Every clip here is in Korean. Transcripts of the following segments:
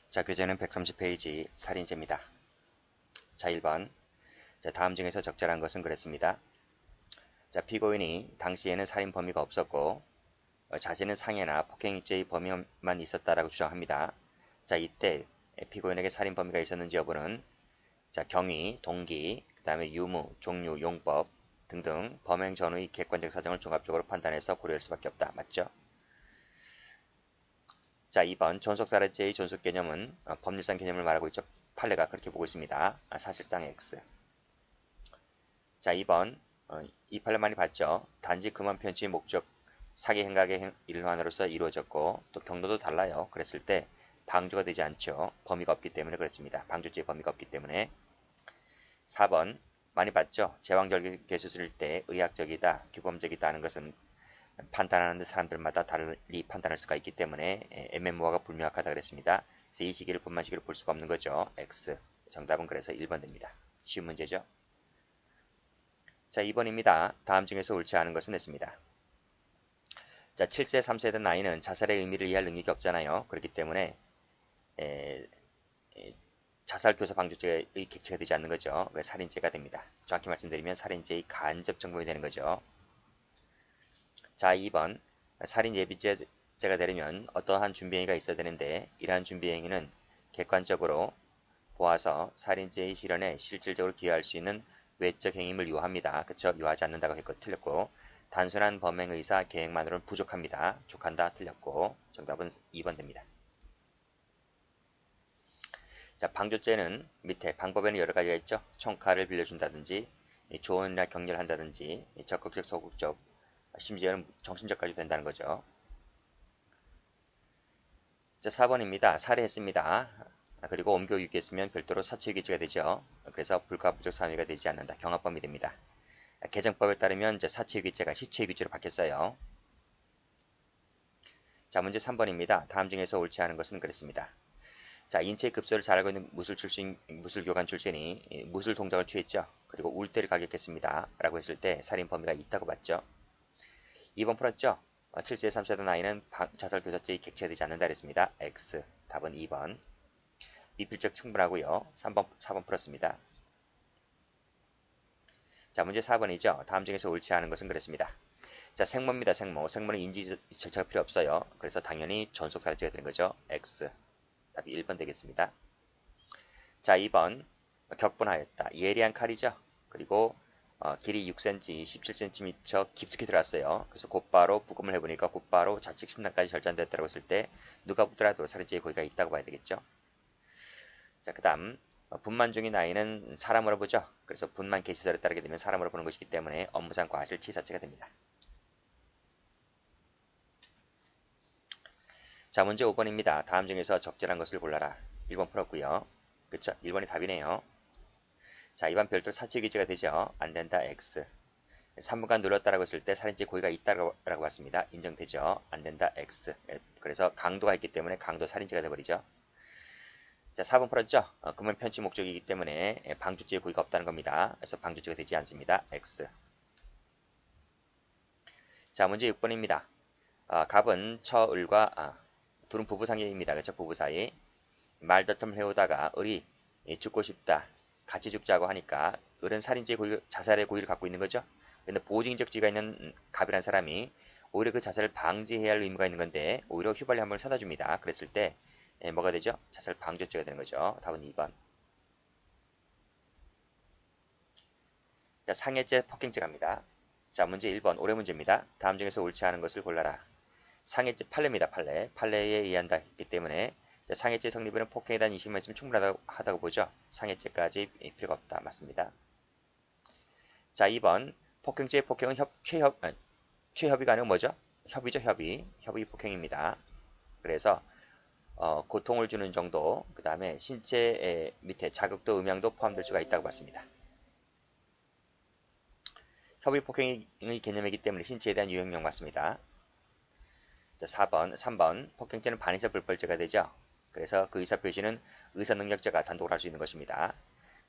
자, 교재는 130페이지 살인죄입니다. 자, 1번. 자, 다음 중에서 적절한 것은 그랬습니다. 자, 피고인이 당시에는 살인 범위가 없었고 자신은 상해나 폭행죄의 범위만 있었다라고 주장합니다. 자, 이때 피고인에게 살인 범위가 있었는지 여부는 자, 경위, 동기, 그 다음에 유무, 종류, 용법 등등 범행 전후의 객관적 사정을 종합적으로 판단해서 고려할 수밖에 없다. 맞죠? 자, 2번 존속살해죄의 존속 개념은 법률상 개념을 말하고 있죠. 판례가 그렇게 보고 있습니다. 사실상 X. 자, 2번 이 판례 많이 봤죠. 단지 금원 편취의 목적 사기 행각의 일환으로서 이루어졌고 또 경로도 달라요. 그랬을 때 방조가 되지 않죠. 범위가 없기 때문에 그렇습니다. 방조죄의 범위가 없기 때문에. 4번 많이 봤죠. 제왕절개 수술일 때 의학적이다, 규범적이다 하는 것은 판단하는 사람들마다 달리 판단할 수가 있기 때문에 애매모호가 불명확하다 그랬습니다. 그래서 이 시기를 분만 시기로 볼 수가 없는 거죠. X. 정답은 그래서 1번 됩니다. 쉬운 문제죠. 자, 2번입니다. 다음 중에서 옳지 않은 것은 했습니다. 자, 7세, 3세 된 나이는 자살의 의미를 이해할 능력이 없잖아요. 그렇기 때문에 자살교사 방조죄의 객체가 되지 않는 거죠. 살인죄가 됩니다. 정확히 말씀드리면 살인죄의 간접 정범이 되는 거죠. 자, 2번 살인 예비죄가 되려면 어떠한 준비행위가 있어야 되는데 이러한 준비행위는 객관적으로 보아서 살인죄의 실현에 실질적으로 기여할 수 있는 외적 행위를 유효합니다. 그쵸? 유효하지 않는다고 했고 틀렸고 단순한 범행의사 계획만으로는 부족합니다. 족한다 틀렸고 정답은 2번 됩니다. 자, 방조죄는 밑에 방법에는 여러 가지가 있죠. 총칼을 빌려준다든지 조언이나 격려를 한다든지 적극적, 소극적, 심지어는 정신적까지 된다는 거죠. 자, 4번입니다. 살해했습니다. 그리고 옮겨 유기했으면 별도로 사체유기죄가 되죠. 그래서 불가부적 사유가 되지 않는다. 경합범위 됩니다. 개정법에 따르면 이제 사체유기죄가 시체유기죄로 바뀌었어요. 자, 문제 3번입니다. 다음 중에서 옳지 않은 것은 그랬습니다. 자, 인체 급소를 잘 알고 있는 무술교관 출신이 무술 동작을 취했죠. 그리고 울대를 가격했습니다. 라고 했을 때 살인 범위가 있다고 봤죠. 2번 풀었죠. 7세 3세의 나이는 자살교사죄의 객체되지 않는다 그랬습니다. X. 답은 2번. 미필적 충분하고요. 3번, 4번 풀었습니다. 자, 문제 4번이죠. 다음 중에서 옳지 않은 것은 그랬습니다. 자, 생모입니다. 생모. 생모는 인지 절차가 필요 없어요. 그래서 당연히 존속살해죄가 되는 거죠. X. 답이 1번 되겠습니다. 자, 2번 격분하였다. 예리한 칼이죠. 그리고 길이 6cm, 17cm 깊숙이 들어갔어요. 그래서 곧바로 부검을 해보니까 곧바로 좌측 심장까지 절단됐다고 했을 때 누가 보더라도 살인죄의 고의가 있다고 봐야 되겠죠. 자, 그 다음 분만 중인 아이는 사람으로 보죠. 그래서 분만 개시설에 따르게 되면 사람으로 보는 것이기 때문에 업무상 과실치사죄가 됩니다. 자, 문제 5번입니다. 다음 중에서 적절한 것을 골라라. 1번 풀었고요. 그쵸? 1번이 답이네요. 자, 2번 별도로 사체유기죄가 되죠. 안된다. X. 3분간 눌렀다라고 했을 때 살인죄 고의가 있다라고 봤습니다. 인정되죠. 안된다. X. 그래서 강도가 있기 때문에 강도 살인죄가 돼버리죠. 자, 4번 풀었죠. 금은 편취 목적이기 때문에 방조죄의 고의가 없다는 겁니다. 그래서 방조죄가 되지 않습니다. X. 자, 문제 6번입니다. 갑은 처을과 둘은 부부 상계입니다. 그렇죠? 부부 사이 말다툼을 해오다가 을이 죽고 싶다. 같이 죽자고 하니까 을은 살인죄 고의, 자살의 고의를 갖고 있는 거죠. 근데 보증적지가 있는 갑이란 사람이 오히려 그 자살을 방지해야 할 의무가 있는 건데 오히려 휘발유 한 번을 사다 줍니다. 그랬을 때 뭐가 되죠? 자살 방조죄가 되는 거죠. 답은 2번. 자, 상해죄 폭행죄 갑니다. 자, 문제 1번 올해 문제입니다. 다음 중에서 옳지 않은 것을 골라라. 상해죄 판례입니다. 판례. 판례에 의한다 했기 때문에 상해죄 성립에는 폭행에 대한 인식만 있으면 충분하다고 보죠. 상해죄까지 필요가 없다. 맞습니다. 자, 2번 폭행죄의 폭행은 최협의가 아니고 뭐죠? 협의죠. 협의 폭행입니다. 그래서 고통을 주는 정도, 그 다음에 신체 밑에 자극도 음향도 포함될 수가 있다고 봤습니다. 협의 폭행의 개념이기 때문에 신체에 대한 유형령 맞습니다. 자, 3번 폭행죄는 반의사 불벌죄가 되죠. 그래서 그 의사표시는 의사능력자가 단독으로 할 수 있는 것입니다.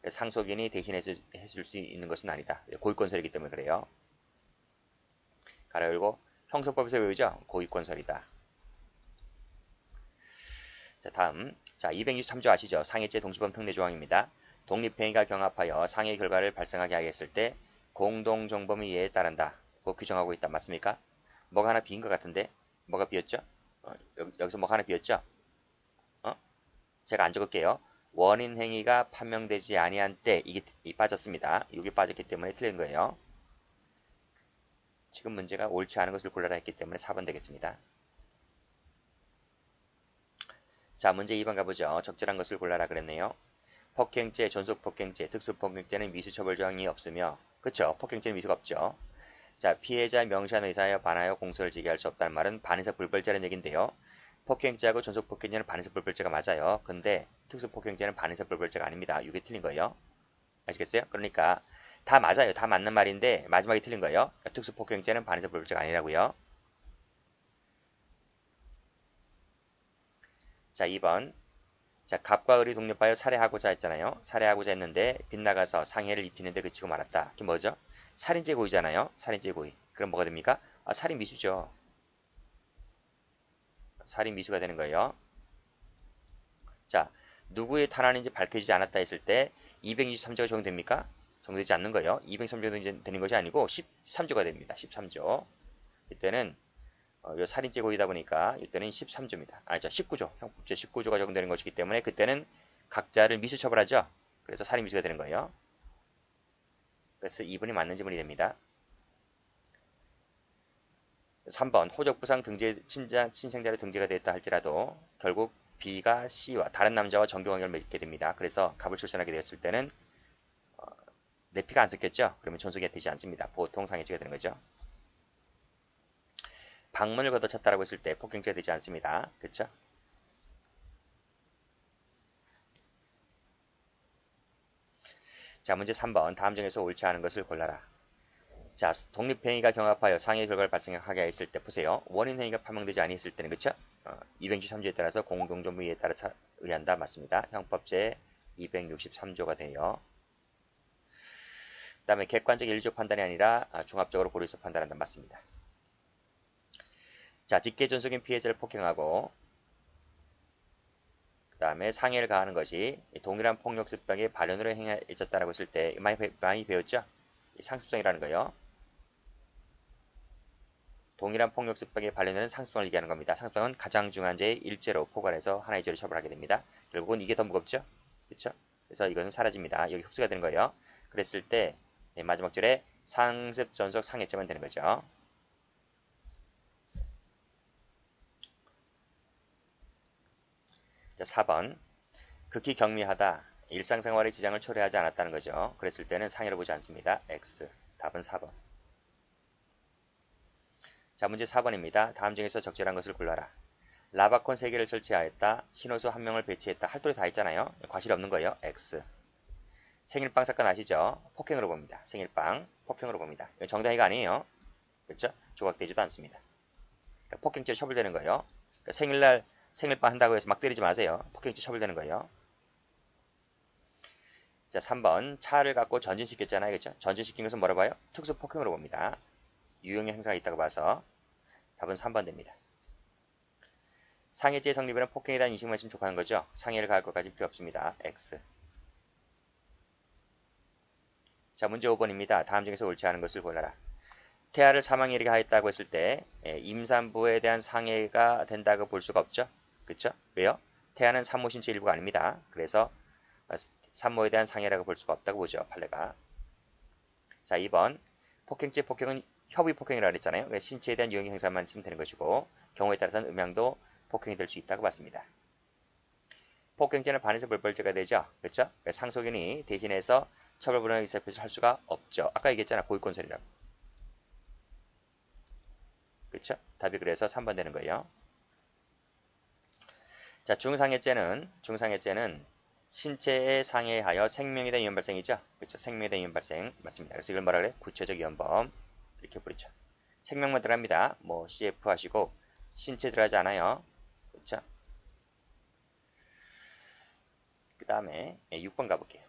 상속인이 대신해줄 수 있는 것은 아니다. 고의권설이기 때문에 그래요. 가로 열고 형성법에서 외우죠. 고의권설이다. 자, 다음. 자, 263조 아시죠? 상해죄 동시범 특례 조항입니다. 독립행위가 경합하여 상해 결과를 발생하게 하였을 때 공동정범의 예에 따른다. 그 규정하고 있다. 맞습니까? 뭐가 하나 비인 것 같은데? 뭐가 비었죠? 여기서 뭐가 하나 비었죠? 제가 안 적을게요. 원인 행위가 판명되지 아니한 때 이게 빠졌습니다. 이게 빠졌기 때문에 틀린 거예요. 지금 문제가 옳지 않은 것을 골라라 했기 때문에 4번 되겠습니다. 자, 문제 2번 가보죠. 적절한 것을 골라라 그랬네요. 폭행죄, 존속폭행죄, 특수폭행죄는 미수처벌 조항이 없으며, 그쵸? 폭행죄는 미수가 없죠. 자, 피해자 명시한 의사에 반하여 공소를 지게할 수 없다는 말은 반의사 불벌죄라는 얘기인데요. 폭행죄하고 존속폭행죄는 반의사 불벌죄가 맞아요. 근데 특수폭행죄는 반의사 불벌죄가 아닙니다. 이게 틀린 거예요. 아시겠어요? 그러니까 다 맞아요. 다 맞는 말인데 마지막에 틀린 거예요. 특수폭행죄는 반의사 불벌죄가 아니라고요. 자, 2번. 자, 갑과 을이 독립하여 살해하고자 했잖아요. 살해하고자 했는데 빗나가서 상해를 입히는데 그치고 말았다. 그게 뭐죠? 살인죄 고의잖아요. 살인죄 고의. 그럼 뭐가 됩니까? 살인 미수죠. 살인 미수가 되는 거예요. 자, 누구의 탄환인지 밝혀지지 않았다 했을 때 263조가 적용됩니까? 적용되지 않는 거예요. 203조 되는 것이 아니고 13조가 됩니다. 13조. 이때는 요 살인죄 고의다 보니까 이때는 13조입니다. 아니죠. 19조. 형법제 19조가 적용되는 것이기 때문에 그때는 각자를 미수 처벌하죠. 그래서 살인 미수가 되는 거예요. 그래서 2번이 맞는 지문이 됩니다. 3번 호적부상 등재 친생자로 등재가 됐다 할지라도 결국 B가 C와 다른 남자와 정교관계를 맺게 됩니다. 그래서 갑을 출산하게 되었을 때는 내 피가 안 섞였죠. 그러면 존속이 되지 않습니다. 보통 상해죄가 되는 거죠. 방문을 걷어찼다라고 했을 때 폭행죄가 되지 않습니다. 그렇죠? 자, 문제 3번. 다음 중에서 옳지 않은 것을 골라라. 자, 독립행위가 경합하여 상해 결과를 발생하게 했을 때 보세요. 원인행위가 판명되지 아니했을 때는 그쵸? 263조에 따라서 공동정부에 따라 의한다. 맞습니다. 형법제 263조가 돼요. 그 다음에 객관적 일리적 판단이 아니라 종합적으로 고려해서 판단한다. 맞습니다. 자, 직계존속인 피해자를 폭행하고 그 다음에 상해를 가하는 것이 동일한 폭력습병의 발현으로 행해졌다라고 했을 때 많이 배웠죠? 상습성이라는 거예요. 동일한 폭력습병의 발현에는 상습성을 얘기하는 겁니다. 상습성은 가장 중요한 죄의 일죄로 포괄해서 하나의 죄로 처벌하게 됩니다. 결국은 이게 더 무겁죠? 그렇죠? 그래서 이것은 사라집니다. 여기 흡수가 되는 거예요. 그랬을 때 마지막 줄에 상습, 전속, 상해죄만 되는 거죠. 자, 4번. 극히 경미하다. 일상생활의 지장을 초래하지 않았다는 거죠. 그랬을 때는 상해로 보지 않습니다. X. 답은 4번. 자, 문제 4번입니다. 다음 중에서 적절한 것을 골라라. 라바콘 3개를 설치하였다. 신호수 1명을 배치했다. 할 도리 다 했잖아요. 과실이 없는 거예요. X. 생일빵 사건 아시죠? 폭행으로 봅니다. 생일빵 폭행으로 봅니다. 이건 정당히가 아니에요. 그렇죠? 조각되지도 않습니다. 그러니까 폭행죄 처벌되는 거예요. 그러니까 생일날 생일빵 한다고 해서 막 때리지 마세요. 폭행죄 처벌되는 거예요. 자, 3번. 차를 갖고 전진시켰잖아요. 그렇죠? 전진시킨 것은 뭐라 봐요? 특수 폭행으로 봅니다. 유형의 행사가 있다고 봐서 답은 3번 됩니다. 상해죄 성립에는 폭행에 대한 인식만 있으면 족하는 거죠. 상해를 가할 것까지 필요 없습니다. X. 자, 문제 5번입니다. 다음 중에서 옳지 않은 것을 골라라. 태아를 사망에 이르게 하였다고 했을 때 임산부에 대한 상해가 된다고 볼 수가 없죠. 그렇죠? 왜요? 태아는 산모 신체 일부가 아닙니다. 그래서 산모에 대한 상해라고 볼 수가 없다고 보죠. 판례가. 자, 2번. 폭행죄 폭행은 협의 폭행이라고 했잖아요. 그래서 신체에 대한 유형 행사만 있으면 되는 것이고 경우에 따라서는 음양도 폭행이 될 수 있다고 봤습니다. 폭행죄는 반에서 불벌죄가 되죠. 그렇죠? 상속인이 대신해서 처벌불허의 의사표시를 할 수가 없죠. 아까 얘기했잖아. 고의권설이라고. 그렇죠? 답이 그래서 3번 되는 거예요. 자, 중상해죄는 신체에 상해하여 생명에 대한 위험 발생이죠. 그렇죠? 생명에 대한 위험 발생 맞습니다. 그래서 이걸 뭐라 그래? 구체적 위험범 이렇게 부르죠. 생명만 들어갑니다. 뭐 CF 하시고 신체 들어가지 않아요. 그렇죠? 그 다음에 6번 가볼게요.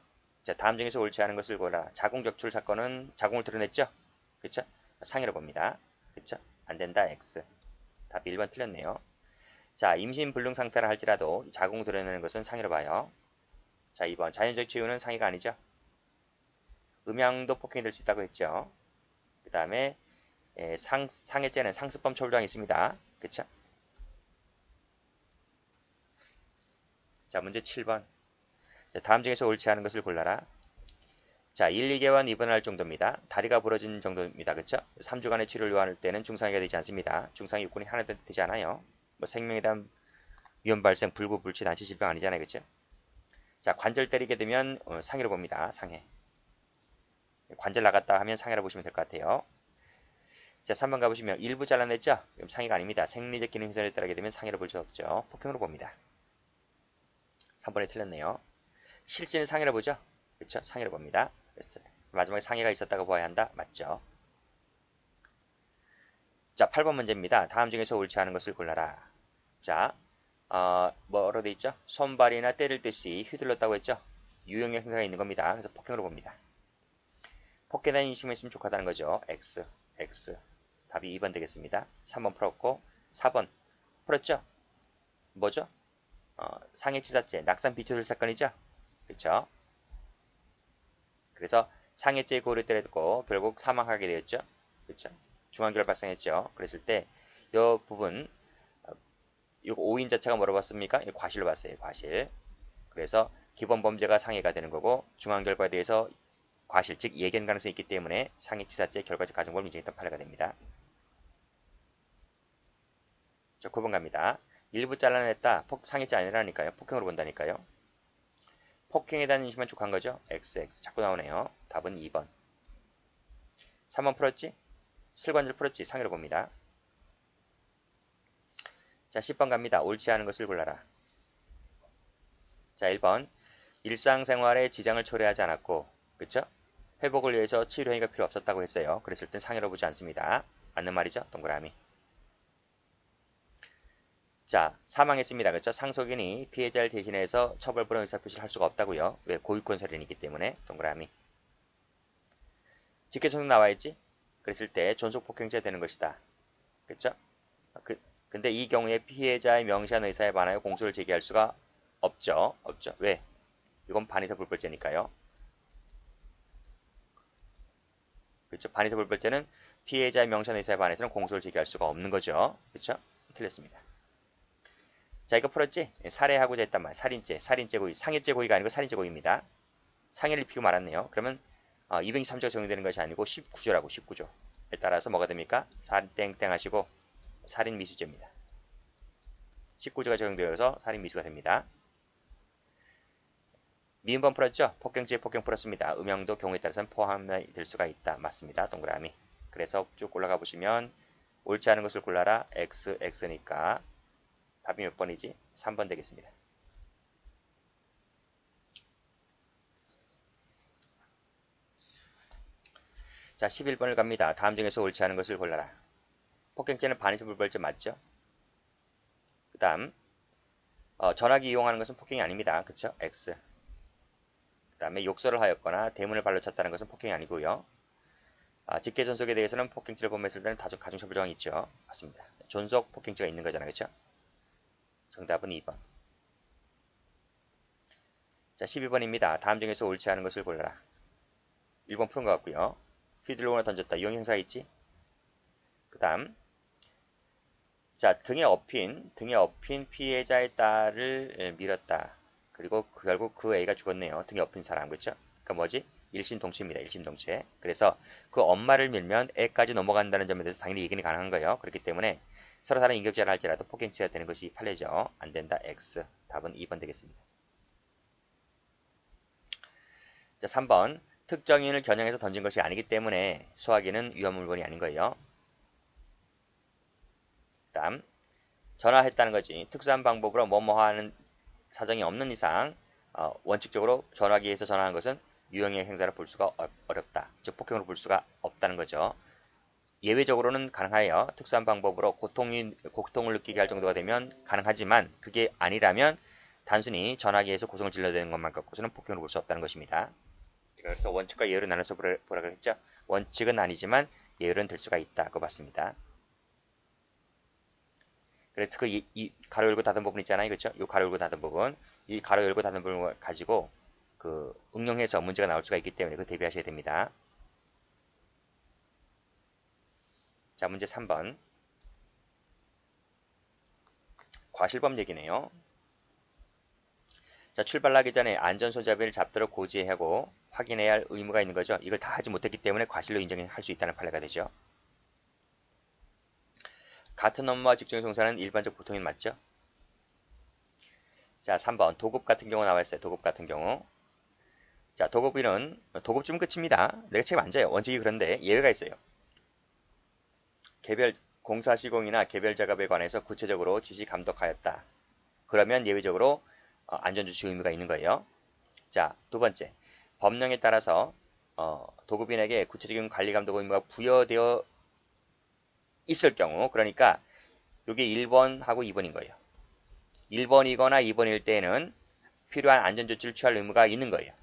자, 다음 중에서 옳지 않은 것을 골라. 자궁 적출 사건은 자궁을 드러냈죠? 그쵸? 상해로 봅니다. 그쵸? 안 된다, X. 답이 1번 틀렸네요. 자, 임신 불능 상태라 할지라도 자궁 드러내는 것은 상해로 봐요. 자, 2번 자연적 치유는 상해가 아니죠. 음양도 폭행이 될 수 있다고 했죠. 그 다음에 상해죄는 상습범 처벌조항이 있습니다. 그쵸? 자, 문제 7번. 자, 다음 중에서 옳지 않은 것을 골라라. 자, 1, 2개월 입원할 정도입니다. 다리가 부러진 정도입니다. 그쵸? 3주간의 치료를 요할 때는 중상해가 되지 않습니다. 중상해 요건이 하나 되지 않아요. 뭐 생명에 대한 위험 발생, 불구, 불치, 난치, 질병 아니잖아요. 그쵸? 자, 관절 때리게 되면 상해로 봅니다. 상해. 관절 나갔다 하면 상해라고 보시면 될 것 같아요. 자, 3번 가보시면 일부 잘라냈죠? 그럼 상해가 아닙니다. 생리적 기능 훼손에 따르게 되면 상해로 볼 수 없죠. 폭행으로 봅니다. 3번에 틀렸네요. 실제는 상해로 보죠? 그렇죠? 상해로 봅니다. 그래서 마지막에 상해가 있었다고 보아야 한다. 맞죠? 자, 8번 문제입니다. 다음 중에서 옳지 않은 것을 골라라. 자, 뭐로 돼 있죠? 손발이나 때릴 듯이 휘둘렀다고 했죠? 유형의 행사가 있는 겁니다. 그래서 폭행으로 봅니다. 폭행에 인심했으면 좋겠다는 거죠. X, X. 답이 2번 되겠습니다. 3번 풀었고 4번 풀었죠? 뭐죠? 상해치사죄, 낙산 비투들 사건이죠? 그쵸? 그래서 상해죄 고를 때렸고 결국 사망하게 되었죠? 그쵸? 중환결 발생했죠? 그랬을 때 이 부분 이 오인 자체가 뭐라고 봤습니까? 과실로 봤어요. 과실. 그래서 기본 범죄가 상해가 되는 거고 중환 결과에 대해서 과실, 즉 예견 가능성이 있기 때문에 상해치사죄 결과적 가정법을 인정했던 판례가 됩니다. 자, 9번 갑니다. 일부 잘라냈다. 상해죄 아니라니까요. 폭행으로 본다니까요. 폭행에 대한 인식만 족한 거죠. XX. 자꾸 나오네요. 답은 2번. 3번 풀었지? 슬관절 풀었지? 상해로 봅니다. 자, 10번 갑니다. 옳지 않은 것을 골라라. 자, 1번. 일상생활에 지장을 초래하지 않았고, 그쵸? 회복을 위해서 치료행위가 필요 없었다고 했어요. 그랬을 땐 상해로 보지 않습니다. 맞는 말이죠? 동그라미. 자, 사망했습니다. 그쵸? 상속인이 피해자를 대신해서 처벌불허 의사표시를 할 수가 없다고요. 왜? 고유권 살인이기 때문에. 동그라미. 직계존속 나와있지? 그랬을 때 존속폭행죄 되는 것이다. 그쵸? 근데 이 경우에 피해자의 명시한 의사에 반하여 공소를 제기할 수가 없죠. 없죠. 왜? 이건 반의사 불벌죄니까요. 그렇죠? 반의사 불벌죄는 피해자의 명시한 의사에 반해서는 공소를 제기할 수가 없는 거죠. 그렇죠? 틀렸습니다. 자, 이거 풀었지? 살해하고자 했단 말. 살인죄 고의. 상해죄 고의가 아니고 살인죄 고의입니다. 상해를 입히고 말았네요. 그러면 223조가 적용되는 것이 아니고 19조라고 19조에 따라서 뭐가 됩니까? 살인 땡땡 하시고 살인 미수죄입니다. 19조가 적용되어서 살인 미수가 됩니다. 미음번 풀었죠? 폭행죄 폭행 풀었습니다. 음영도 경우에 따라서는 포함이 될 수가 있다. 맞습니다. 동그라미. 그래서 쭉 올라가 보시면 옳지 않은 것을 골라라. X, X니까 답이 몇 번이지? 3번 되겠습니다. 자, 11번을 갑니다. 다음 중에서 옳지 않은 것을 골라라. 폭행죄는 반의사 불벌죄 맞죠? 그 다음 전화기 이용하는 것은 폭행이 아닙니다. 그쵸? X. 그 다음에 욕설을 하였거나 대문을 발로 찼다는 것은 폭행이 아니고요. 직계 존속에 대해서는 폭행죄를 범했을 때는 가중처벌 조항이 있죠. 맞습니다. 존속 폭행죄가 있는 거잖아요. 그쵸? 정답은 2번. 자, 12번입니다. 다음 중에서 옳지 않은 것을 골라라. 1번 푸른 것 같고요. 휘둘러거나 던졌다. 이용 형사가 있지? 그 다음 자, 등에 업힌 피해자의 딸을 밀었다. 그리고 결국 그 애가 죽었네요. 등에 업힌 사람. 그렇죠? 그러니까 뭐지? 일심동체입니다. 일심동체. 그래서 그 엄마를 밀면 애까지 넘어간다는 점에 대해서 당연히 예견이 가능한 거예요. 그렇기 때문에 서로 다른 인격자를 할지라도 폭행죄가 되는 것이 판례죠. 안 된다. X. 답은 2번 되겠습니다. 자, 3번. 특정인을 겨냥해서 던진 것이 아니기 때문에 수화기는 위험 물건이 아닌 거예요. 다음. 전화했다는 거지. 특수한 방법으로 뭐뭐 하는 사정이 없는 이상 원칙적으로 전화기에서 전화한 것은 유형의 행사를 볼 수가 어렵다. 즉 폭행으로 볼 수가 없다는 거죠. 예외적으로는 가능하여 특수한 방법으로 고통을 느끼게 할 정도가 되면 가능하지만 그게 아니라면 단순히 전화기에서 고성을 질러대는 것만 갖고서는 폭행으로 볼 수 없다는 것입니다. 그래서 원칙과 예외를 나눠서 보라 그랬죠. 원칙은 아니지만 예외는 될 수가 있다. 그거 봤습니다. 그래서 이 가로 열고 닫은 부분 있잖아요. 그렇죠? 이 가로 열고 닫은 부분, 이 가로 열고 닫은 부분을 가지고 그 응용해서 문제가 나올 수가 있기 때문에 그 대비하셔야 됩니다. 자, 문제 3번. 과실범 얘기네요. 자, 출발하기 전에 안전손잡이를 잡도록 고지하고 확인해야 할 의무가 있는 거죠. 이걸 다 하지 못했기 때문에 과실로 인정할 수 있다는 판례가 되죠. 같은 업무와 직종의 종사는 일반적 보통인 맞죠? 자, 3번. 도급 같은 경우 나와 있어요. 도급 같은 경우. 자, 도급쯤 끝입니다. 내가 책임 안 져요. 원칙이 그런데 예외가 있어요. 개별 공사 시공이나 개별 작업에 관해서 구체적으로 지시 감독하였다. 그러면 예외적으로 안전조치 의무가 있는 거예요. 자, 두 번째. 법령에 따라서 도급인에게 구체적인 관리 감독 의무가 부여되어 있을 경우, 그러니까 이게 1번하고 2번인 거예요. 1번이거나 2번일 때는 필요한 안전조치를 취할 의무가 있는 거예요.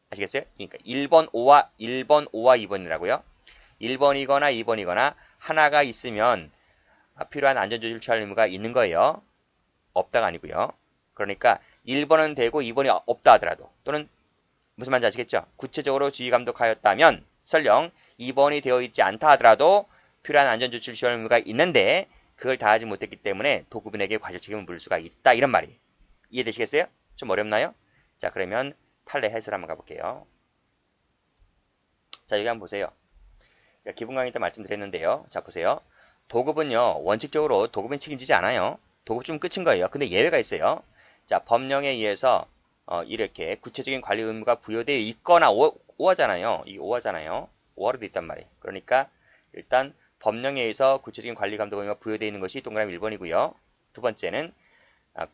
아시겠어요? 그러니까 1번 5와 2번이라고요. 1번이거나 2번이거나 하나가 있으면 필요한 안전조치를 취할 의무가 있는 거예요. 없다가 아니고요. 그러니까 1번은 되고 2번이 없다 하더라도, 또는 무슨 말인지 아시겠죠? 구체적으로 지휘 감독하였다면 설령 2번이 되어 있지 않다 하더라도 필요한 안전조치를 취할 의무가 있는데 그걸 다 하지 못했기 때문에 도급인에게 과실 책임을 물을 수가 있다, 이런 말이 이해되시겠어요? 좀 어렵나요? 자, 그러면 판례 해설 한번 가볼게요. 자, 여기 한번 보세요. 자, 기본 강의 때 말씀드렸는데요. 자, 보세요. 도급은요, 원칙적으로 도급은 책임지지 않아요. 도급 좀 끝인 거예요. 근데 예외가 있어요. 자, 법령에 의해서 이렇게 구체적인 관리 의무가 부여되어 있거나 오하잖아요. 이 오하잖아요. 오하로 돼 있단 말이에요. 그러니까 일단 법령에 의해서 구체적인 관리 감독 의무가 부여되어 있는 것이 동그라미 1번이고요. 두 번째는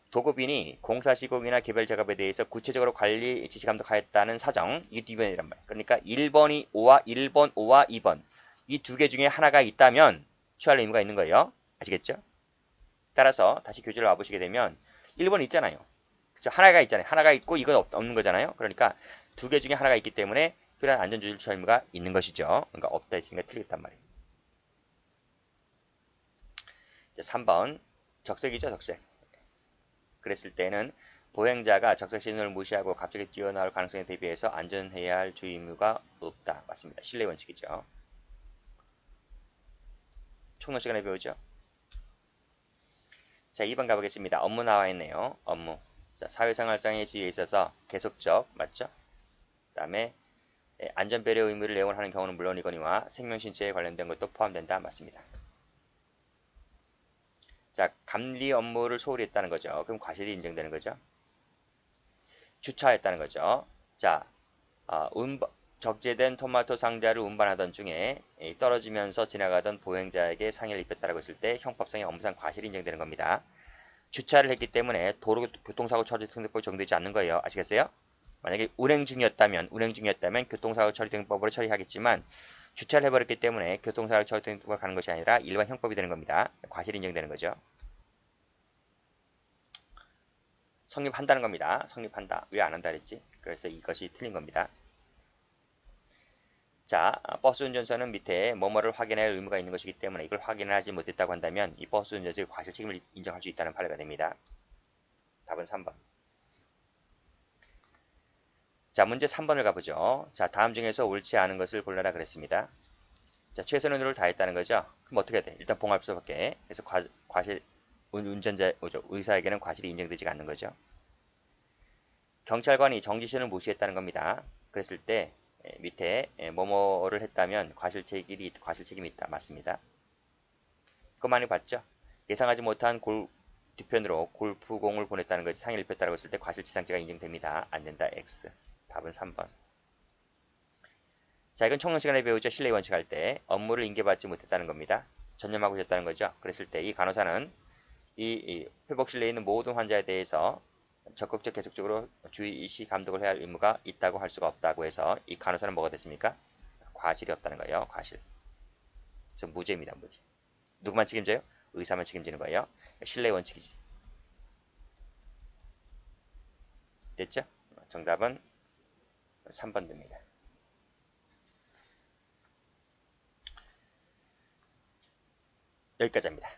도급인이 공사 시공이나 개별 작업에 대해서 구체적으로 관리 지시 감독하였다는 사정, 이 2번이란 말이에요. 그러니까 1번 5와 2번 이 두 개 중에 하나가 있다면 취할 의무가 있는 거예요. 아시겠죠? 따라서 다시 교재를 와보시게 되면 1번 있잖아요. 그쵸? 하나가 있잖아요. 하나가 있고 이건 없는 거잖아요. 그러니까 두 개 중에 하나가 있기 때문에 필요한 안전조치를 취할 의무가 있는 것이죠. 그러니까 없다 했으니까 틀렸단 말이에요. 자, 3번 적색이죠. 적색. 그랬을 때는 보행자가 적색 신호를 무시하고 갑자기 뛰어나올 가능성에 대비해서 안전해야 할 주의 의무가 없다. 맞습니다. 신뢰 원칙이죠. 총론 시간에 배우죠. 자, 2번 가보겠습니다. 업무 나와 있네요. 업무. 자, 사회생활상의 지위에 있어서 계속적, 맞죠? 그 다음에 안전배려 의무를 내원하는 경우는 물론이거니와 생명신체에 관련된 것도 포함된다. 맞습니다. 자, 감리 업무를 소홀히 했다는 거죠. 그럼 과실이 인정되는 거죠. 주차했다는 거죠. 자, 적재된 토마토 상자를 운반하던 중에 떨어지면서 지나가던 보행자에게 상해를 입혔다고 했을 때 형법상의 업무상 과실이 인정되는 겁니다. 주차를 했기 때문에 도로교통사고 처리 등법이 적용되지 않는 거예요. 아시겠어요? 만약에 운행 중이었다면 교통사고 처리 등법으로 처리하겠지만 주차를 해버렸기 때문에 교통사고 처리 등법으로 가는 것이 아니라 일반 형법이 되는 겁니다. 과실이 인정되는 거죠. 성립한다는 겁니다. 성립한다. 왜 안 한다 그랬지? 그래서 이것이 틀린 겁니다. 자, 버스 운전사는 밑에 뭐뭐를 확인할 의무가 있는 것이기 때문에 이걸 확인하지 못했다고 한다면 이 버스 운전자의 과실 책임을 인정할 수 있다는 판례가 됩니다. 답은 3번. 자, 문제 3번을 가보죠. 자, 다음 중에서 옳지 않은 것을 골라라 그랬습니다. 자, 최선의 노력을 다했다는 거죠. 그럼 어떻게 해야 돼? 일단 봉합 수밖에. 그래서 과실 의사에게는 과실이 인정되지가 않는 거죠. 경찰관이 정지신을 무시했다는 겁니다. 그랬을 때 밑에 뭐뭐를 했다면 과실 책임이 있다. 맞습니다. 그거 많이 봤죠? 예상하지 못한 뒤편으로 골프공을 보냈다는 것이 상해를 입혔다고 했을 때 과실치상죄가 인정됩니다. 안 된다. X. 답은 3번. 자, 이건 총론 시간에 배우죠. 신뢰 원칙 할 때 업무를 인계받지 못했다는 겁니다. 전념하고 있었다는 거죠. 그랬을 때 이 간호사는 이 회복 신뢰에 있는 모든 환자에 대해서 적극적 계속적으로 주의 감독을 해야 할 의무가 있다고 할 수가 없다고 해서 이 간호사는 뭐가 됐습니까? 과실이 없다는 거예요. 과실. 그래서 무죄입니다. 무죄. 누구만 책임져요? 의사만 책임지는 거예요. 신뢰 원칙이지. 됐죠? 정답은 3번 됩니다. 여기까지 합니다.